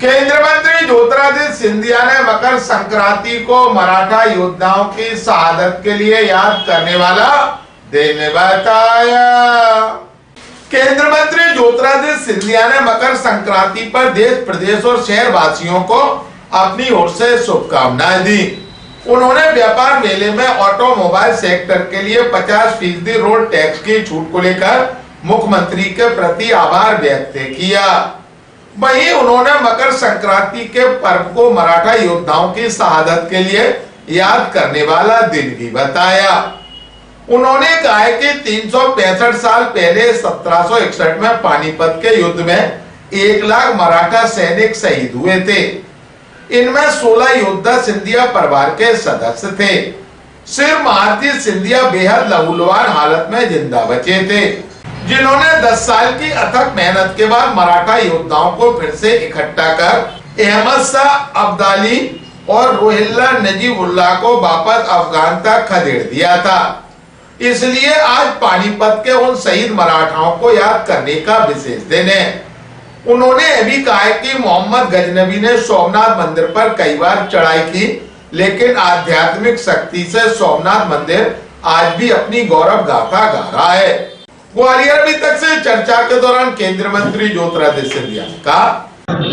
केंद्र मंत्री ज्योतिरादित्य सिंधिया ने मकर संक्रांति को मराठा योद्धाओं की शहादत के लिए याद करने वाला दिन बताया। केंद्र मंत्री ज्योतिरादित्य सिंधिया ने मकर संक्रांति पर देश प्रदेश और शहर वासियों को अपनी ओर से शुभकामनाएं दी। उन्होंने व्यापार मेले में ऑटोमोबाइल सेक्टर के लिए 50% रोड टैक्स की छूट को लेकर मुख्यमंत्री के प्रति आभार व्यक्त किया। वहीं उन्होंने मकर संक्रांति के पर्व को मराठा योद्धाओं की शहादत के लिए याद करने वाला दिन भी बताया। उन्होंने कहा कि 365 साल पहले 1761 में पानीपत के युद्ध में 1 लाख मराठा सैनिक शहीद हुए थे। इनमें 16 योद्धा सिंधिया परिवार के सदस्य थे। सिर्फ महारती सिंधिया बेहद लहूलुहान हालत में जिंदा बचे थे, जिन्होंने 10 साल की अथक मेहनत के बाद मराठा योद्धाओं को फिर से इकट्ठा कर अहमद शाह अब्दाली और रोहिल्ला नजीबुल्लाह को वापस अफगान तक खदेड़ दिया था। इसलिए आज पानीपत के उन शहीद मराठाओं को याद करने का विशेष दिन है। उन्होंने यह भी कहा कि मोहम्मद गजनबी ने सोमनाथ मंदिर पर कई बार चढ़ाई की, लेकिन आध्यात्मिक शक्ति से सोमनाथ मंदिर आज भी अपनी गौरव गाथा गा रहा है। ग्वालियर अभी तक से चर्चा के दौरान केंद्रीय मंत्री ज्योतिरादित्य सिंधिया ने कहा,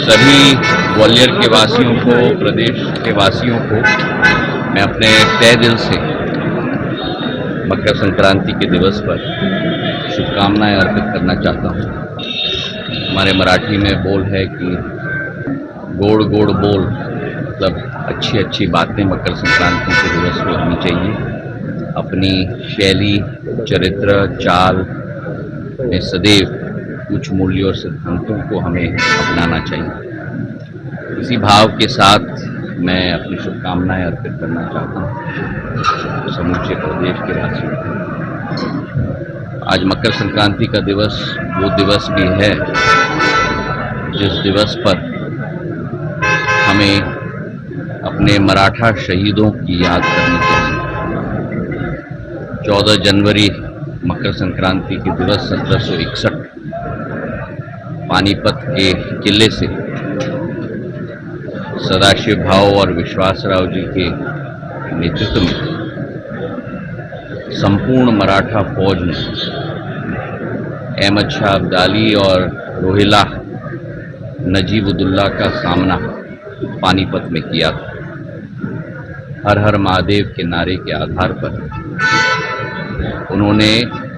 सभी ग्वालियर के वासियों को, प्रदेश के वासियों को मैं अपने तहे दिल से मकर संक्रांति के दिवस पर शुभकामनाएं अर्पित करना चाहता हूं। हमारे मराठी में बोल है कि गोड़ गोड़ बोल, मतलब अच्छी अच्छी बातें मकर संक्रांति के दिवस को होनी चाहिए। अपनी शैली, चरित्र, चाल में सदैव उच्च मूल्यों और सिद्धांतों को हमें अपनाना चाहिए। इसी भाव के साथ मैं अपनी शुभकामनाएं अर्पित करना चाहता हूँ समूचे प्रदेश के वासियों को। आज मकर संक्रांति का दिवस वो दिवस भी है जिस दिवस पर हमें अपने मराठा शहीदों की याद करनी चाहिए। 14 जनवरी मकर संक्रांति के दिवस 1761 पानीपत के किले से सदाशिव भाव और विश्वासराव जी के नेतृत्व में संपूर्ण मराठा फौज ने अहमद शाह अब्दाली और रोहिल्ला नजीबुल्लाह का सामना पानीपत में किया था। हर हर महादेव के नारे के आधार पर उन्होंने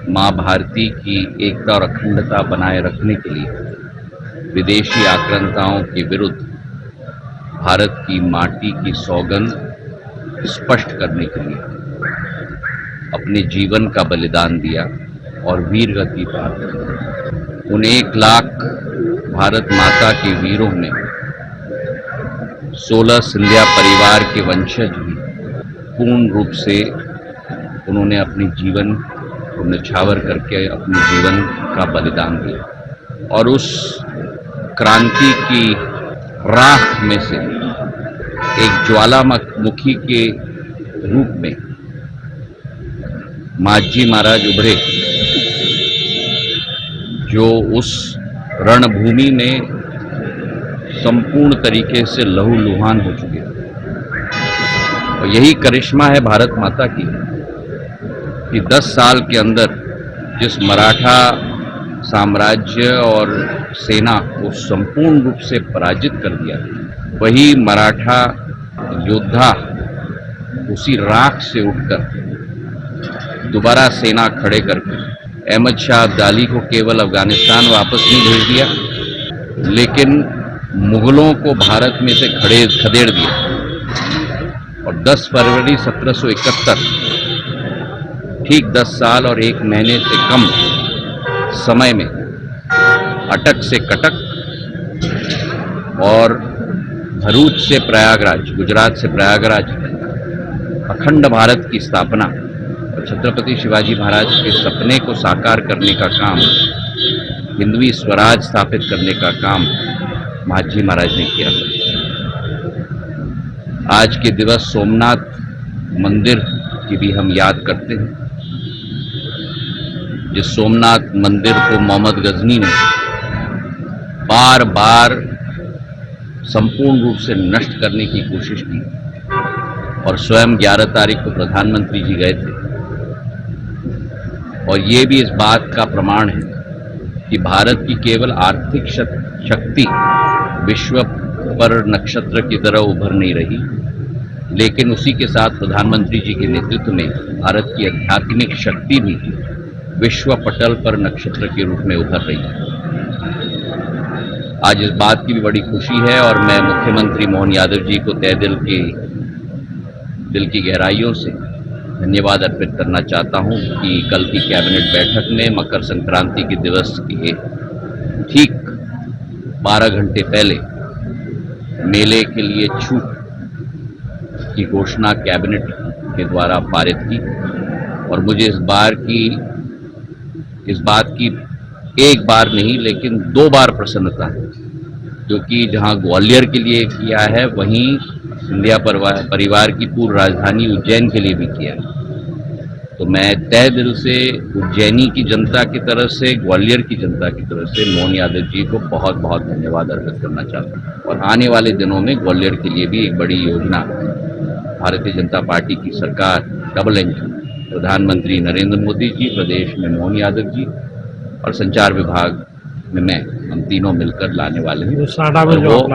मां भारती की एकता और अखंडता बनाए रखने के लिए विदेशी आक्रांताओं के विरुद्ध भारत की माटी की सौगंध स्पष्ट करने के लिए अपने जीवन का बलिदान दिया और वीर गति पाई। उन 1 लाख भारत माता के वीरों में 16 सिंधिया परिवार के वंशज भी पूर्ण रूप से उन्होंने अपने जीवन को न्यौछावर करके अपने जीवन का बलिदान दिया और उस क्रांति की राख में से एक ज्वालामुखी के रूप में माजी महाराज उभरे, जो उस रणभूमि में संपूर्ण तरीके से लहूलुहान हो चुके हैं। और यही करिश्मा है भारत माता की कि 10 साल के अंदर जिस मराठा साम्राज्य और सेना को संपूर्ण रूप से पराजित कर दिया, वही मराठा योद्धा उसी राख से उठकर दोबारा सेना खड़े करके अहमद शाह अब्दाली को केवल अफगानिस्तान वापस नहीं भेज दिया, लेकिन मुगलों को भारत में से खदेड़ दिया। और 10 फरवरी 1771 ठीक 10 साल और 1 महीने से कम समय में अटक से कटक और भरूच से प्रयागराज, गुजरात से प्रयागराज अखंड भारत की स्थापना और छत्रपति शिवाजी महाराज के सपने को साकार करने का काम, हिंदवी स्वराज स्थापित करने का काम महाजी महाराज ने किया था। आज के दिवस सोमनाथ मंदिर की भी हम याद करते हैं, जिस सोमनाथ मंदिर को मोहम्मद गजनी ने बार बार संपूर्ण रूप से नष्ट करने की कोशिश की और स्वयं 11 तारीख को प्रधानमंत्री जी गए थे। और ये भी इस बात का प्रमाण है कि भारत की केवल आर्थिक शक्ति विश्व पर नक्षत्र की तरह उभर नहीं रही, लेकिन उसी के साथ प्रधानमंत्री जी के नेतृत्व में भारत की आध्यात्मिक शक्ति भी विश्व पटल पर नक्षत्र के रूप में उभर रही है। आज इस बात की भी बड़ी खुशी है और मैं मुख्यमंत्री मोहन यादव जी को तहे दिल की गहराइयों से धन्यवाद अर्पित करना चाहता हूं कि कल की कैबिनेट बैठक में मकर संक्रांति के दिवस के ठीक 12 घंटे पहले मेले के लिए छूट की घोषणा कैबिनेट के द्वारा पारित की। और मुझे इस बात की एक बार नहीं लेकिन 2 बार प्रसन्नता है, क्योंकि जहां ग्वालियर के लिए किया है वहीं सिंधिया परिवार की पूर्व राजधानी उज्जैन के लिए भी किया है। तो मैं तहे दिल से उज्जैनी की जनता की तरफ से, ग्वालियर की जनता की तरफ से मोहन यादव जी को बहुत बहुत धन्यवाद अर्पित करना चाहता हूँ। और आने वाले दिनों में ग्वालियर के लिए भी एक बड़ी योजना भारतीय जनता पार्टी की सरकार डबल इंजन, प्रधानमंत्री नरेंद्र मोदी जी, प्रदेश में मोहन यादव जी और संचार विभाग में मैं, हम तीनों मिलकर लाने वाले हैं।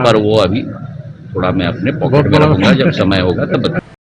पर वो अभी थोड़ा मैं अपने पॉकेट में रखूंगा, जब समय होगा तब